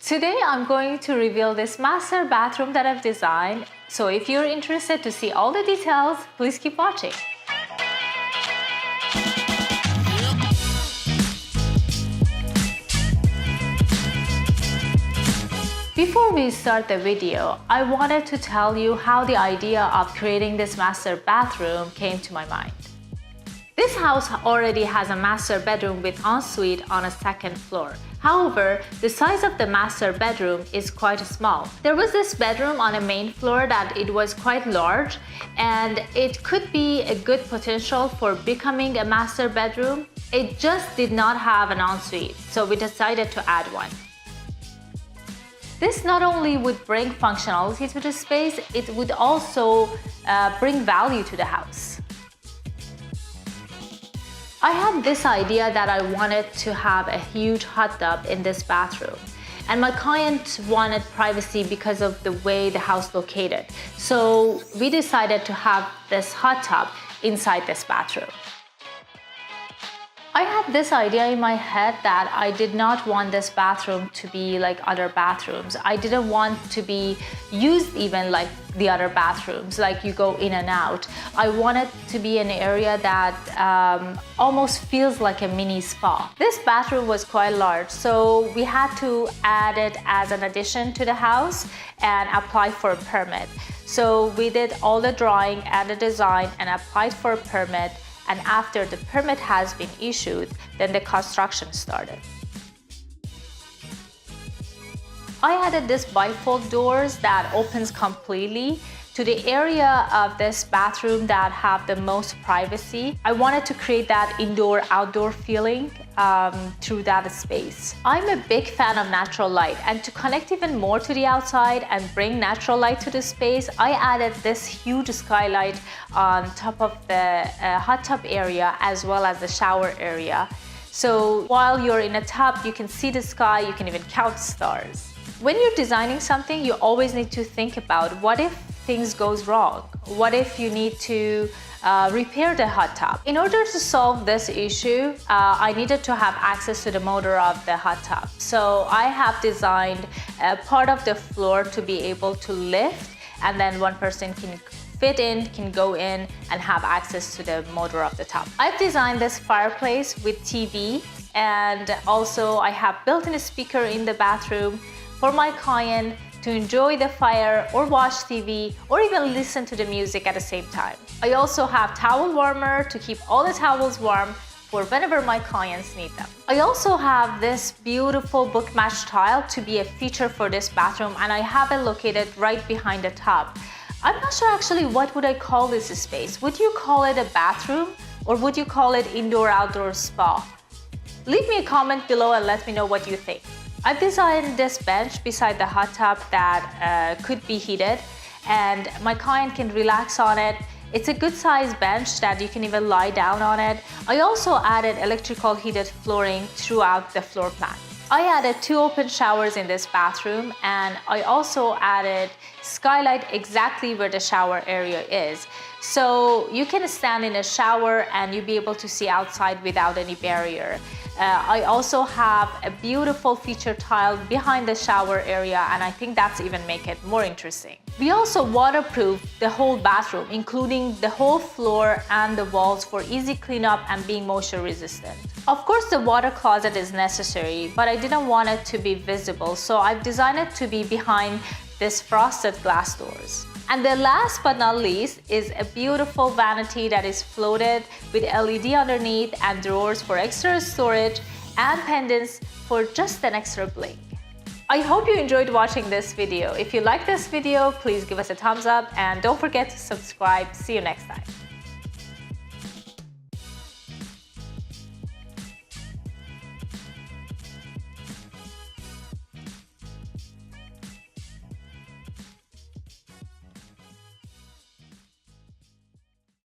Today I'm going to reveal this master bathroom that I've designed. So if you're interested to see all the details, please keep watching. Before we start the video, I wanted to tell you how the idea of creating this master bathroom came to my mind. This house already has a master bedroom with ensuite on a second floor. However, the size of the master bedroom is quite small. There was this bedroom on a main floor that it was quite large, and it could be a good potential for becoming a master bedroom. It just did not have an ensuite, so we decided to add one. This not only would bring functionality to the space, it would also bring value to the house. I had this idea that I wanted to have a huge hot tub in this bathroom, and my client wanted privacy because of the way the house located. So we decided to have this hot tub inside this bathroom. I had this idea in my head that I did not want this bathroom to be like other bathrooms. I didn't want to be used even like the other bathrooms, like you go in and out. I wanted to be an area that almost feels like a mini spa. This bathroom was quite large, so we had to add it as an addition to the house and apply for a permit. So we did all the drawing and the design and applied for a permit. And after the permit has been issued, then the construction started. I added this bifold doors that opens completely to the area of this bathroom that have the most privacy. I wanted to create that indoor-outdoor feeling through that space. I'm a big fan of natural light, and to connect even more to the outside and bring natural light to the space, I added this huge skylight on top of the hot tub area as well as the shower area. So while you're in a tub, you can see the sky, you can even count stars. When you're designing something, you always need to think about what if things goes wrong? What if you need to repair the hot tub? In order to solve this issue, I needed to have access to the motor of the hot tub. So I have designed a part of the floor to be able to lift, and then one person can go in and have access to the motor of the tub. I've designed this fireplace with TV, and also I have built-in a speaker in the bathroom for my client to enjoy the fire or watch TV or even listen to the music at the same time. I also have towel warmer to keep all the towels warm for whenever my clients need them. I also have this beautiful book match tile to be a feature for this bathroom, and I have it located right behind the tub. I'm not sure actually what would I call this space. Would you call it a bathroom, or would you call it indoor-outdoor spa? Leave me a comment below and let me know what you think. I've designed this bench beside the hot tub that could be heated, and my client can relax on it. It's a good sized bench that you can even lie down on it. I also added electrical heated flooring throughout the floor plan. I added 2 open showers in this bathroom, and I also added skylight exactly where the shower area is. So you can stand in a shower and you'll be able to see outside without any barrier. I also have a beautiful feature tile behind the shower area, and I think that's even make it more interesting. We also waterproof the whole bathroom, including the whole floor and the walls for easy cleanup and being moisture resistant. Of course, the water closet is necessary, but I didn't want it to be visible, so I've designed it to be behind this frosted glass doors. And the last but not least is a beautiful vanity that is floated with LED underneath and drawers for extra storage and pendants for just an extra bling. I hope you enjoyed watching this video. If you like this video, please give us a thumbs up and don't forget to subscribe. See you next time.